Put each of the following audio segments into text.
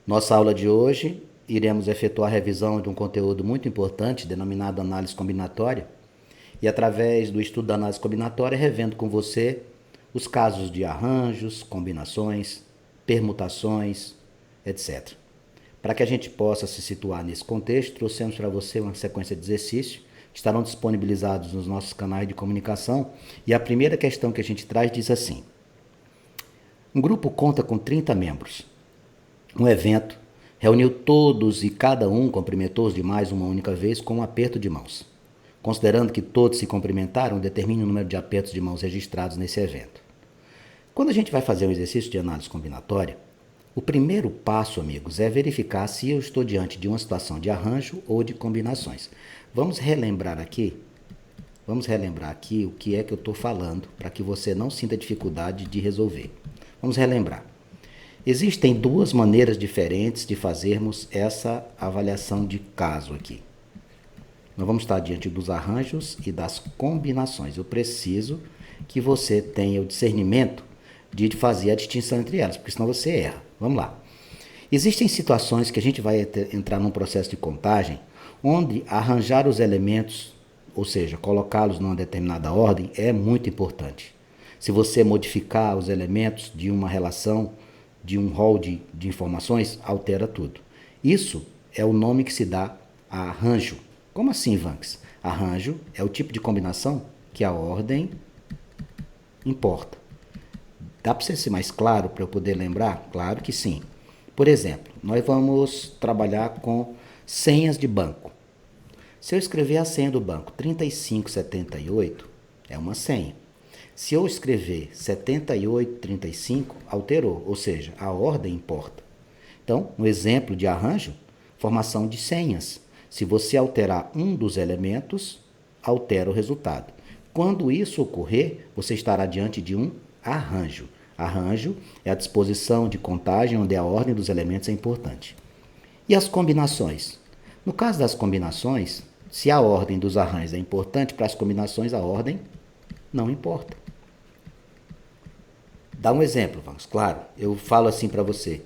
Nossa aula de hoje, iremos efetuar a revisão de um conteúdo muito importante, denominado análise combinatória, e através do estudo da análise combinatória, revendo com você os casos de arranjos, combinações, permutações, etc. Para que a gente possa se situar nesse contexto, trouxemos para você uma sequência de exercícios que estarão disponibilizados nos nossos canais de comunicação. E a primeira questão que a gente traz diz assim: um grupo conta com 30 membros. Um evento reuniu todos e cada um cumprimentou os demais uma única vez com um aperto de mãos. Considerando que todos se cumprimentaram, determine o número de apertos de mãos registrados nesse evento. Quando a gente vai fazer um exercício de análise combinatória, o primeiro passo, amigos, é verificar se eu estou diante de uma situação de arranjo ou de combinações. Vamos relembrar aqui o que é que eu estou falando, para que você não sinta dificuldade de resolver. Vamos relembrar. Existem duas maneiras diferentes de fazermos essa avaliação de caso aqui. Nós vamos estar diante dos arranjos e das combinações. Eu preciso que você tenha o discernimento de fazer a distinção entre elas, porque senão você erra. Vamos lá. Existem situações que a gente vai entrar num processo de contagem, onde arranjar os elementos, ou seja, colocá-los numa determinada ordem, é muito importante. Se você modificar os elementos de uma relação, de um rol de informações, altera tudo. Isso é o nome que se dá a arranjo. Como assim, Vanks? Arranjo é o tipo de combinação que a ordem importa. Dá para ser mais claro para eu poder lembrar? Claro que sim. Por exemplo, nós vamos trabalhar com senhas de banco. Se eu escrever a senha do banco 3578, é uma senha. Se eu escrever 7835, alterou, ou seja, a ordem importa. Então, um exemplo de arranjo, formação de senhas. Se você alterar um dos elementos, altera o resultado. Quando isso ocorrer, você estará diante de um arranjo. Arranjo é a disposição de contagem onde a ordem dos elementos é importante. E as combinações? No caso das combinações, se a ordem dos arranjos é importante, para as combinações a ordem não importa. Dá um exemplo, vamos. Claro, eu falo assim para você.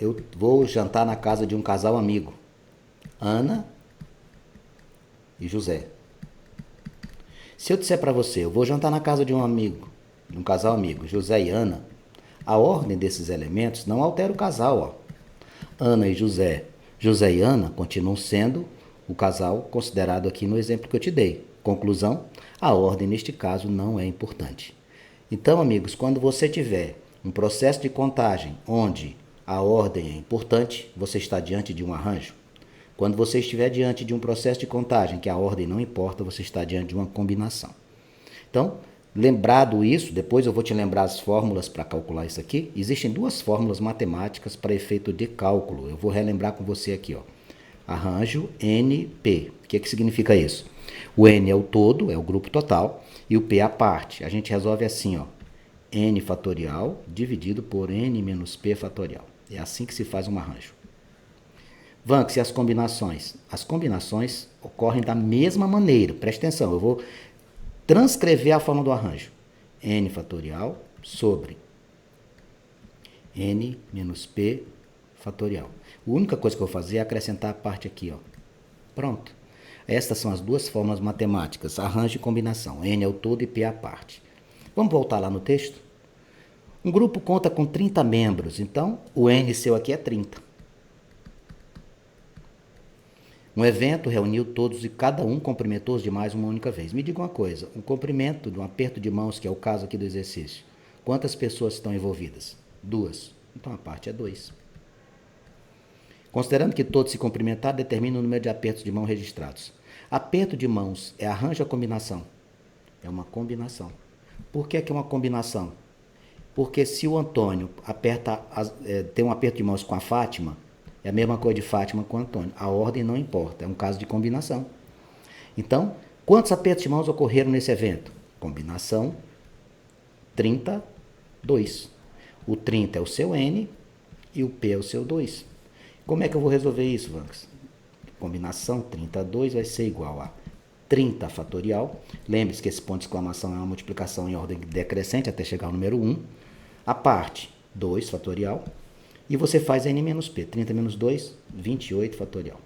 Eu vou jantar na casa de um casal amigo. Ana e José. Se eu disser para você, eu vou jantar na casa de um amigo, de um casal amigo, José e Ana, a ordem desses elementos não altera o casal, ó. Ana e José, José e Ana continuam sendo o casal considerado aqui no exemplo que eu te dei. Conclusão, a ordem neste caso não é importante. Então, amigos, quando você tiver um processo de contagem onde a ordem é importante, você está diante de um arranjo. Quando você estiver diante de um processo de contagem que a ordem não importa, você está diante de uma combinação. Então, lembrado isso, depois eu vou te lembrar as fórmulas para calcular isso aqui. Existem duas fórmulas matemáticas para efeito de cálculo. Eu vou relembrar com você aqui, ó. Arranjo NP. O que significa isso? O N é o todo, é o grupo total, e o P é a parte. A gente resolve assim, ó. N fatorial dividido por N menos P fatorial. É assim que se faz um arranjo. Vanks, e as combinações? As combinações ocorrem da mesma maneira. Preste atenção, eu vou transcrever a forma do arranjo. N fatorial sobre N menos P fatorial. A única coisa que eu vou fazer é acrescentar a parte aqui, ó. Pronto. Estas são as duas fórmulas matemáticas, arranjo e combinação. N é o todo e P é a parte. Vamos voltar lá no texto? Um grupo conta com 30 membros, então o N seu aqui é 30. Um evento reuniu todos e cada um cumprimentou os demais uma única vez. Me diga uma coisa, um cumprimento, um aperto de mãos, que é o caso aqui do exercício, quantas pessoas estão envolvidas? 2. Então a parte é 2. Considerando que todos se cumprimentaram, determina o número de apertos de mão registrados. Aperto de mãos é arranjo ou combinação? É uma combinação. Por que é uma combinação? Porque se o Antônio tem um aperto de mãos com a Fátima, é a mesma coisa de Fátima com o Antônio. A ordem não importa, é um caso de combinação. Então, quantos apertos de mãos ocorreram nesse evento? Combinação 32. O 30 é o seu N e o P é o seu 2. Como é que eu vou resolver isso, Vanks? Combinação 32 vai ser igual a 30 fatorial. Lembre-se que esse ponto de exclamação é uma multiplicação em ordem decrescente até chegar ao número 1. A parte 2 fatorial E você faz N menos P. 30 menos 2, 28 fatorial.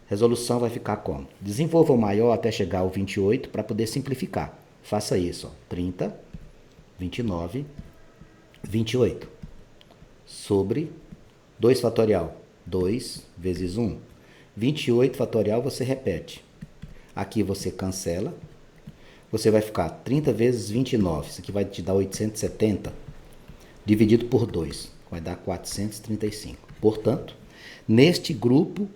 Resolução vai ficar como? Desenvolva o maior até chegar ao 28 para poder simplificar. Faça isso. Ó. 30, 29, 28. Sobre 2 fatorial. 2 vezes 1. 28 fatorial você repete. Aqui você cancela. Você vai ficar 30 vezes 29. Isso aqui vai te dar 870. Dividido por 2. Vai dar 435. Portanto, neste grupo,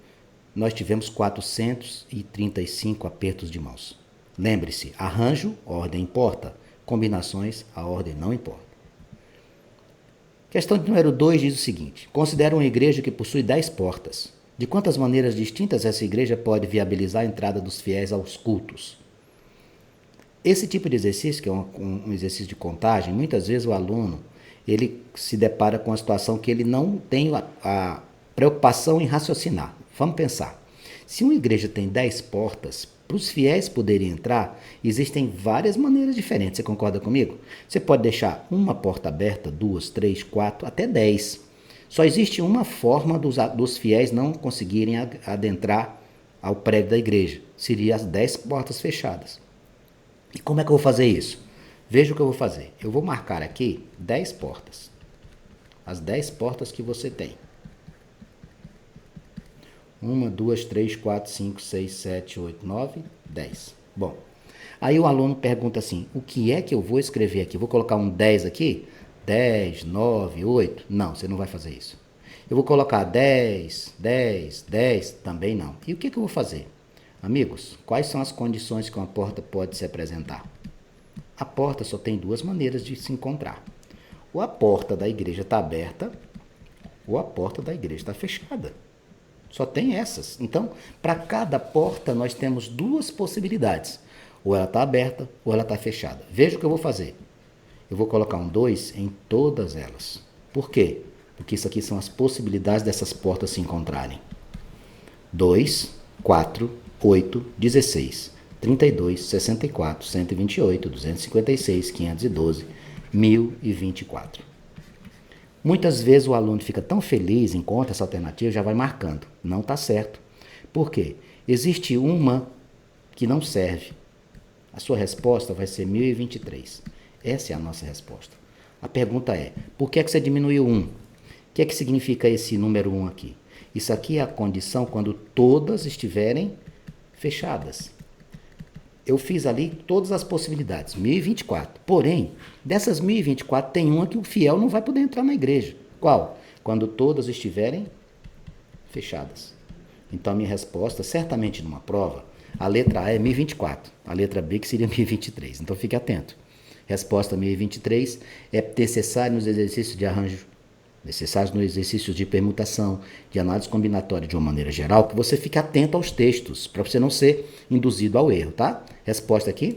nós tivemos 435 apertos de mãos. Lembre-se, arranjo, ordem importa. Combinações, a ordem não importa. Questão de número 2 diz o seguinte. Considera uma igreja que possui 10 portas. De quantas maneiras distintas essa igreja pode viabilizar a entrada dos fiéis aos cultos? Esse tipo de exercício, que é um exercício de contagem, muitas vezes o aluno ele se depara com a situação que ele não tem a preocupação em raciocinar. Vamos pensar. Se uma igreja tem 10 portas, para os fiéis poderem entrar, existem várias maneiras diferentes. Você concorda comigo? Você pode deixar uma porta aberta, 2, 3, 4, até 10. Só existe uma forma dos fiéis não conseguirem adentrar ao prédio da igreja. Seria as 10 portas fechadas. E como é que eu vou fazer isso? Veja o que eu vou fazer. Eu vou marcar aqui 10 portas. As 10 portas que você tem. 1, 2, 3, 4, 5, 6, 7, 8, 9, 10. Bom, aí o aluno pergunta assim, o que é que eu vou escrever aqui? Vou colocar um 10 aqui? 10, 9, 8? Não, você não vai fazer isso. Eu vou colocar 10, 10, 10? Também não. E o que eu vou fazer? Amigos, quais são as condições que uma porta pode se apresentar? A porta só tem duas maneiras de se encontrar. Ou a porta da igreja está aberta, ou a porta da igreja está fechada. Só tem essas. Então, para cada porta, nós temos duas possibilidades. Ou ela está aberta, ou ela está fechada. Veja o que eu vou fazer. Eu vou colocar um 2 em todas elas. Por quê? Porque isso aqui são as possibilidades dessas portas se encontrarem. 2, 4, 8, 16, 32, 64, 128, 256, 512, 1024. Muitas vezes o aluno fica tão feliz, encontra essa alternativa, já vai marcando. Não está certo. Por quê? Existe uma que não serve. A sua resposta vai ser 1023. Essa é a nossa resposta. A pergunta é, por que você diminuiu 1? O que é que significa esse número 1 aqui? Isso aqui é a condição quando todas estiverem fechadas. Eu fiz ali todas as possibilidades, 1024. Porém, dessas 1024, tem uma que o fiel não vai poder entrar na igreja. Qual? Quando todas estiverem fechadas. Então, a minha resposta, certamente numa prova, a letra A é 1024, a letra B que seria 1023. Então, fique atento. Resposta 1023 é necessário nos exercícios de arranjo, necessários nos exercícios de permutação, de análise combinatória de uma maneira geral, que você fique atento aos textos, para você não ser induzido ao erro, tá? Resposta aqui,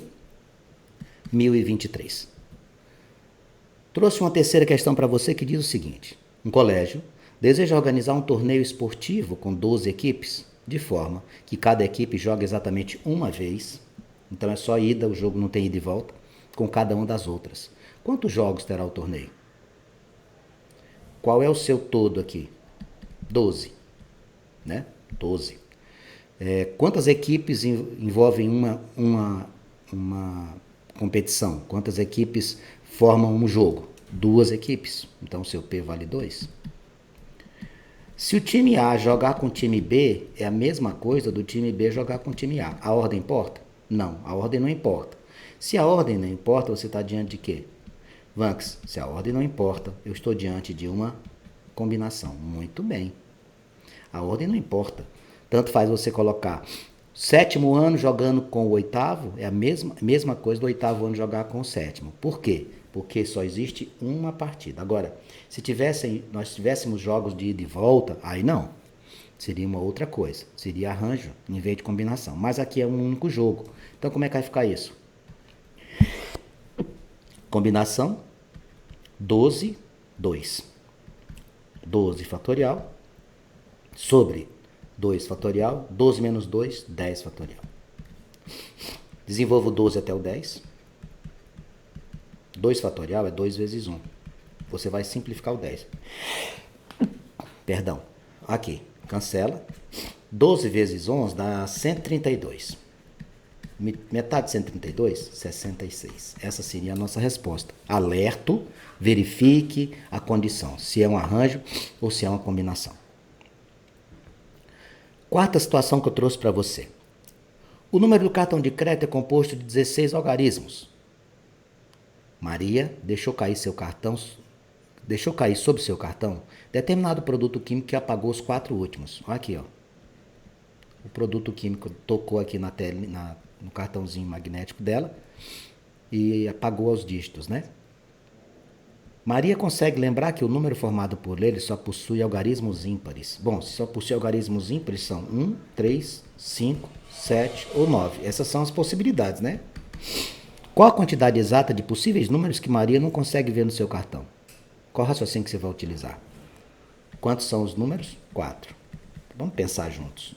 1023. Trouxe uma terceira questão para você que diz o seguinte. Um colégio deseja organizar um torneio esportivo com 12 equipes, de forma que cada equipe joga exatamente uma vez, então é só ida, o jogo não tem ida e volta, com cada uma das outras. Quantos jogos terá o torneio? Qual é o seu todo aqui? 12, né? 12. Quantas equipes envolvem uma competição? Quantas equipes formam um jogo? 2 equipes. Então, seu P vale 2. Se o time A jogar com o time B, é a mesma coisa do time B jogar com o time A. A ordem importa? Não, a ordem não importa. Se a ordem não importa, você está diante de quê? Vanks, se a ordem não importa, eu estou diante de uma combinação. Muito bem. A ordem não importa. Tanto faz você colocar 7º ano jogando com o 8º, é a mesma coisa do 8º ano jogar com o 7º. Por quê? Porque só existe uma partida. Agora, se nós tivéssemos jogos de ida e volta, aí não. Seria uma outra coisa. Seria arranjo em vez de combinação. Mas aqui é um único jogo. Então, como é que vai ficar isso? Combinação 12, 2. 12 fatorial sobre 2 fatorial, 12 menos 2, 10 fatorial. Desenvolvo 12 até o 10. 2 fatorial é 2 vezes 1. Você vai simplificar o 10. Perdão. Aqui, cancela. 12 vezes 11 dá 132. Metade de 132? 66. Essa seria a nossa resposta. Alerto, verifique a condição, se é um arranjo ou se é uma combinação. Quarta situação que eu trouxe para você. O número do cartão de crédito é composto de 16 algarismos. Maria deixou cair sobre seu cartão determinado produto químico que apagou os 4 últimos. Olha aqui, ó. O produto químico tocou aqui na tela, no cartãozinho magnético dela e apagou os dígitos, né? Maria consegue lembrar que o número formado por ele só possui algarismos ímpares. Bom, se só possui algarismos ímpares são 1, 3, 5, 7 ou 9. Essas são as possibilidades, né? Qual a quantidade exata de possíveis números que Maria não consegue ver no seu cartão? Qual o raciocínio que você vai utilizar? Quantos são os números? 4. Vamos pensar juntos.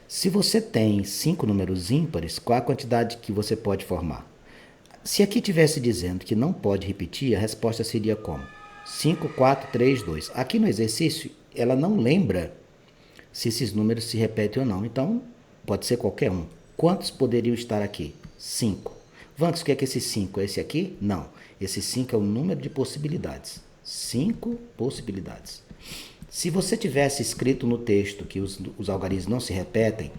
Se você tem 5 números ímpares, qual a quantidade que você pode formar? Se aqui tivesse dizendo que não pode repetir, a resposta seria como? 5, 4, 3, 2. Aqui no exercício, ela não lembra se esses números se repetem ou não. Então, pode ser qualquer um. Quantos poderiam estar aqui? 5. Vanks, o que é esse 5? É esse aqui? Não. Esse 5 é o número de possibilidades. 5 possibilidades. Se você tivesse escrito no texto que os algarismos não se repetem,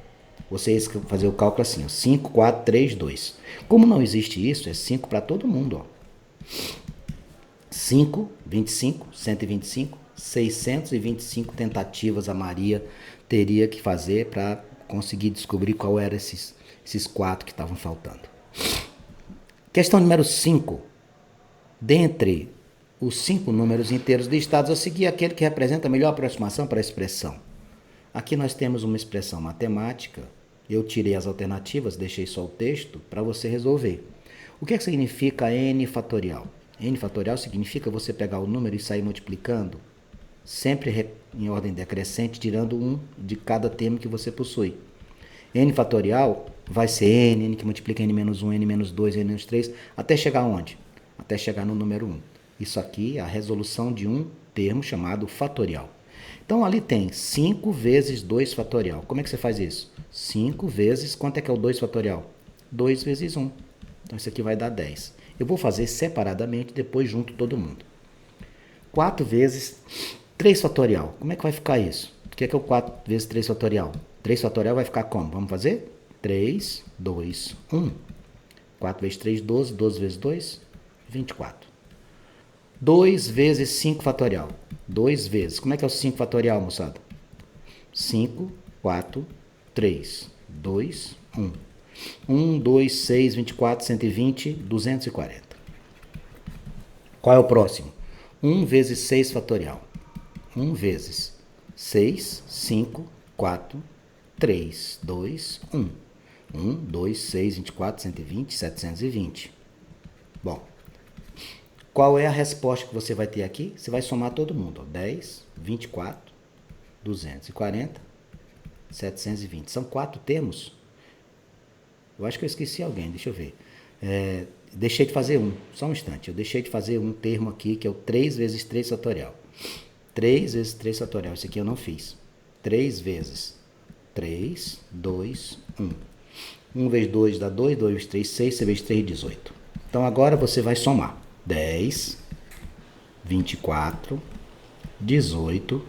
você ia fazer o cálculo assim, ó, 5, 4, 3, 2. Como não existe isso, é 5 para todo mundo. Ó. 5, 25, 125, 625 tentativas a Maria teria que fazer para conseguir descobrir qual eram esses 4 que estavam faltando. Questão número 5. Dentre os 5 números inteiros listados, eu segui aquele que representa a melhor aproximação para a expressão. Aqui nós temos uma expressão matemática. Eu tirei as alternativas, deixei só o texto para você resolver. O que significa n fatorial? N fatorial significa você pegar o número e sair multiplicando, sempre em ordem decrescente, tirando um de cada termo que você possui. N fatorial vai ser n que multiplica n-1, n-2, n-3, até chegar aonde? Até chegar no número 1. Isso aqui é a resolução de um termo chamado fatorial. Então, ali tem 5 vezes 2 fatorial. Como é que você faz isso? 5 vezes, quanto é que é o 2 fatorial? 2 vezes 1. Então, isso aqui vai dar 10. Eu vou fazer separadamente, depois junto todo mundo. 4 vezes 3 fatorial. Como é que vai ficar isso? O que é o 4 vezes 3 fatorial? 3 fatorial vai ficar como? Vamos fazer? 3, 2, 1. 4 vezes 3, 12. 12 vezes 2, 24. 2 vezes 5 fatorial. 2 vezes. Como é que é o 5 fatorial, moçada? 5, 4, 3, 2, 1. 1, 2, 6, 24, 120, 240. Qual é o próximo? 1 vezes 6 fatorial. 1 vezes 6, 5, 4, 3, 2, 1. 1, 2, 6, 24, 120, 720. Bom, qual é a resposta que você vai ter aqui? Você vai somar todo mundo. Ó. 10, 24, 240, 720. São 4 termos. Eu acho que eu esqueci alguém, deixa eu ver. Deixei de fazer um, só um instante. Eu deixei de fazer um termo aqui, que é o 3 vezes 3 fatorial. 3 vezes 3 fatorial, esse aqui eu não fiz. 3 vezes 3, 2, 1. 1 vezes 2 dá 2, 2 vezes 3, 6, 6 vezes 3, 18. Então agora você vai somar. 10, 24, 18,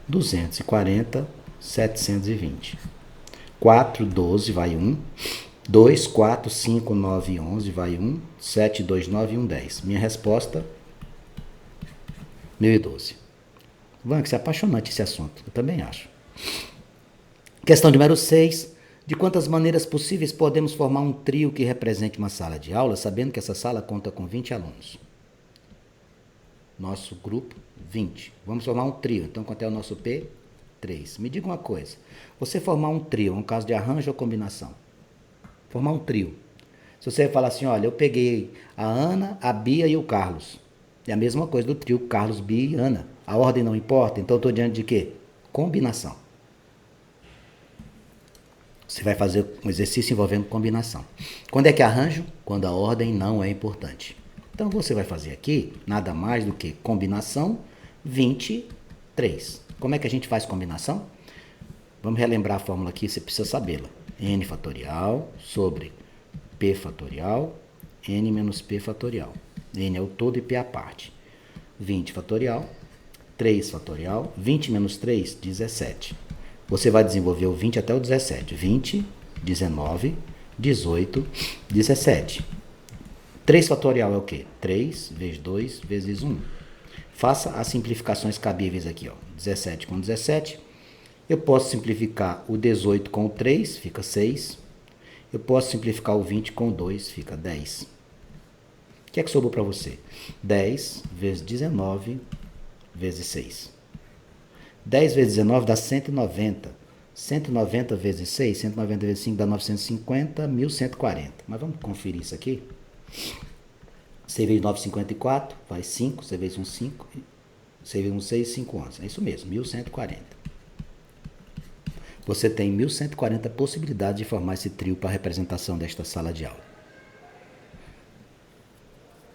240, 720. 4, 12, vai 1. 2, 4, 5, 9, 11, vai 1. 7, 2, 9, 1, 10. Minha resposta, 1012. Vanks, é apaixonante esse assunto. Eu também acho. Questão número 6. De quantas maneiras possíveis podemos formar um trio que represente uma sala de aula, sabendo que essa sala conta com 20 alunos? Nosso grupo, 20. Vamos formar um trio. Então, quanto é o nosso P? 3. Me diga uma coisa. Você formar um trio, um caso de arranjo ou combinação? Formar um trio. Se você falar assim, olha, eu peguei a Ana, a Bia e o Carlos. É a mesma coisa do trio Carlos, Bia e Ana. A ordem não importa, então eu estou diante de quê? Combinação. Você vai fazer um exercício envolvendo combinação. Quando é que arranjo? Quando a ordem não é importante. Então você vai fazer aqui nada mais do que combinação 20, 3. Como é que a gente faz combinação? Vamos relembrar a fórmula aqui, você precisa sabê-la. N fatorial sobre P fatorial, N menos P fatorial. N é o todo e P a parte. 20 fatorial, 3 fatorial, 20 menos 3, 17. Você vai desenvolver o 20 até o 17. 20, 19, 18, 17. 3 fatorial é o quê? 3 vezes 2 vezes 1. Faça as simplificações cabíveis aqui, ó. 17 com 17. Eu posso simplificar o 18 com o 3, fica 6. Eu posso simplificar o 20 com o 2, fica 10. O que é que sobrou para você? 10 vezes 19 vezes 6. 10 vezes 19 dá 190. 190 vezes 6, 190 vezes 5 dá 950, 1140. Mas vamos conferir isso aqui. 6 vezes 9, 54, vai 5, 6 vezes 1, 5, 6 vezes 1, 6, 5, 11. É isso mesmo, 1140. Você tem 1140 possibilidades de formar esse trio para a representação desta sala de aula.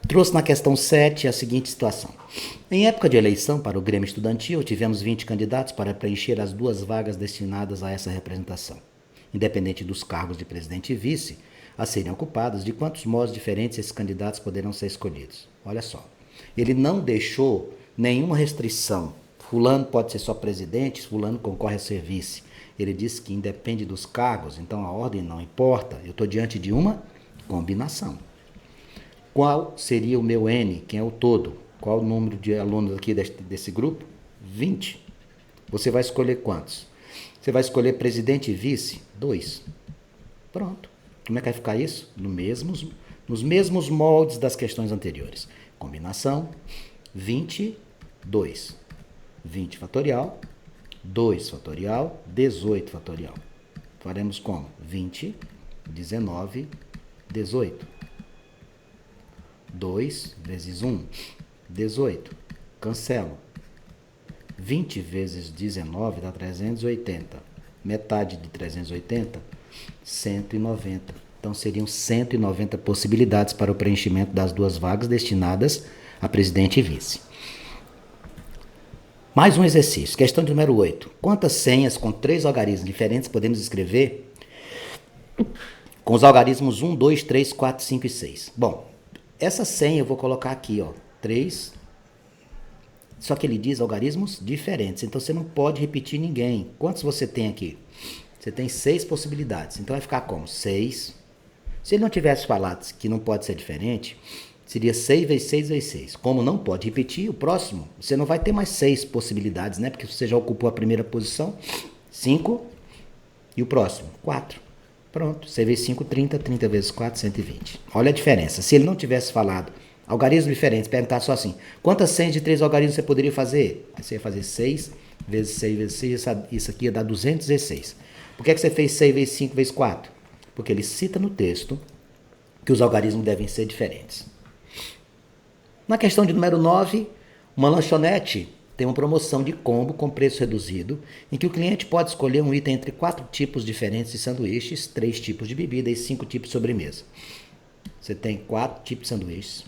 Trouxe na questão 7 a seguinte situação. Em época de eleição para o Grêmio Estudantil, tivemos 20 candidatos para preencher as 2 vagas destinadas a essa representação. Independente dos cargos de presidente e vice a serem ocupados, de quantos modos diferentes esses candidatos poderão ser escolhidos. Olha só, ele não deixou nenhuma restrição. Fulano pode ser só presidente, fulano concorre a ser vice. Ele disse que independe dos cargos, então a ordem não importa. Eu estou diante de uma combinação. Qual seria o meu N? Quem é o todo? Qual o número de alunos aqui desse grupo? 20. Você vai escolher quantos? Você vai escolher presidente e vice? 2. Pronto. Como é que vai ficar isso? Nos mesmos moldes das questões anteriores. Combinação, 20, 2. 20 fatorial, 2 fatorial, 18 fatorial. Faremos como? 20, 19, 18. 2 vezes 1, 18. Cancelo. 20 vezes 19 dá 380. Metade de 380, 190. Então, seriam 190 possibilidades para o preenchimento das 2 vagas destinadas a presidente e vice. Mais um exercício. Questão de número 8. Quantas senhas com 3 algarismos diferentes podemos escrever com os algarismos 1, 2, 3, 4, 5 e 6? Bom, essa senha eu vou colocar aqui, ó, 3. Só que ele diz algarismos diferentes, então você não pode repetir ninguém. Quantos você tem aqui? Você tem 6 possibilidades, então vai ficar como? 6. Se ele não tivesse falado que não pode ser diferente, seria 6 vezes 6 vezes 6. Como não pode repetir, o próximo, você não vai ter mais 6 possibilidades, né? Porque você já ocupou a primeira posição, 5, e o próximo, 4. Pronto, 6 vezes 5, 30, 30 vezes 4, 120. Olha a diferença. Se ele não tivesse falado algarismos diferentes, perguntar só assim, quantas senhas de 3 algarismos você poderia fazer? Aí você ia fazer 6 vezes 6 vezes 6, isso aqui ia dar 216. Por que você fez 6 vezes 5 vezes 4? Porque ele cita no texto que os algarismos devem ser diferentes. Na questão de número 9, uma lanchonete tem uma promoção de combo com preço reduzido, em que o cliente pode escolher um item entre 4 tipos diferentes de sanduíches, 3 tipos de bebida e 5 tipos de sobremesa. Você tem 4 tipos de sanduíches,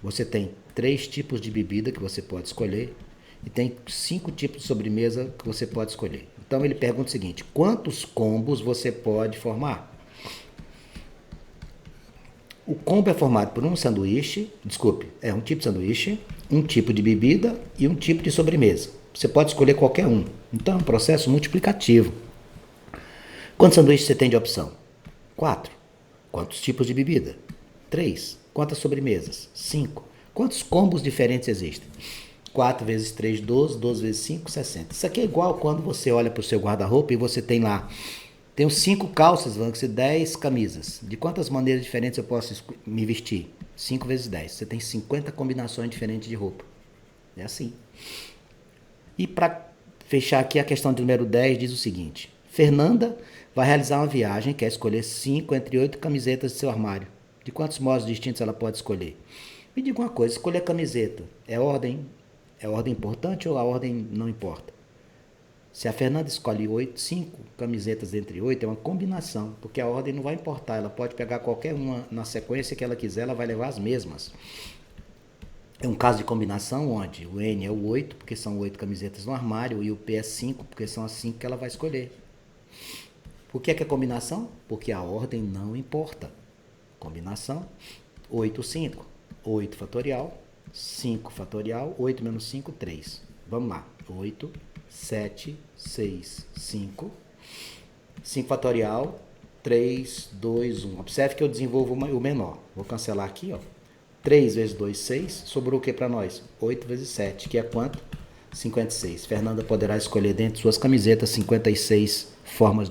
você tem 3 tipos de bebida que você pode escolher e tem 5 tipos de sobremesa que você pode escolher. Então ele pergunta o seguinte, quantos combos você pode formar? O combo é formado por um tipo de sanduíche, um tipo de bebida e um tipo de sobremesa. Você pode escolher qualquer um. Então é um processo multiplicativo. Quantos sanduíches você tem de opção? 4. Quantos tipos de bebida? 3. Quantas sobremesas? 5. Quantos combos diferentes existem? 4 vezes 3, 12. 12 vezes 5, 60. Isso aqui é igual quando você olha para o seu guarda-roupa e você tem lá, tenho 5 calças, vão ser 10 camisas. De quantas maneiras diferentes eu posso me vestir? 5 vezes 10. Você tem 50 combinações diferentes de roupa. É assim. E para fechar aqui a questão de número 10, diz o seguinte. Fernanda vai realizar uma viagem, quer escolher 5 entre 8 camisetas de seu armário. De quantos modos distintos ela pode escolher? Me diga uma coisa, escolher camiseta é ordem importante ou a ordem não importa? Se a Fernanda escolhe 5 camisetas entre 8, é uma combinação, porque a ordem não vai importar. Ela pode pegar qualquer uma na sequência que ela quiser, ela vai levar as mesmas. É um caso de combinação onde o N é o 8, porque são 8 camisetas no armário, e o P é 5, porque são as 5 que ela vai escolher. Por que é combinação? Porque a ordem não importa. Combinação, 8, 5. 8 fatorial, 5 fatorial, 8 menos 5, 3. Vamos lá. 8, 7, 6, 5. 5 fatorial, 3, 2, 1. Observe que eu desenvolvo o menor. Vou cancelar aqui, ó. 3 vezes 2, 6. Sobrou o que para nós? 8 vezes 7, que é quanto? 56. Fernanda poderá escolher dentre suas camisetas 56 formas de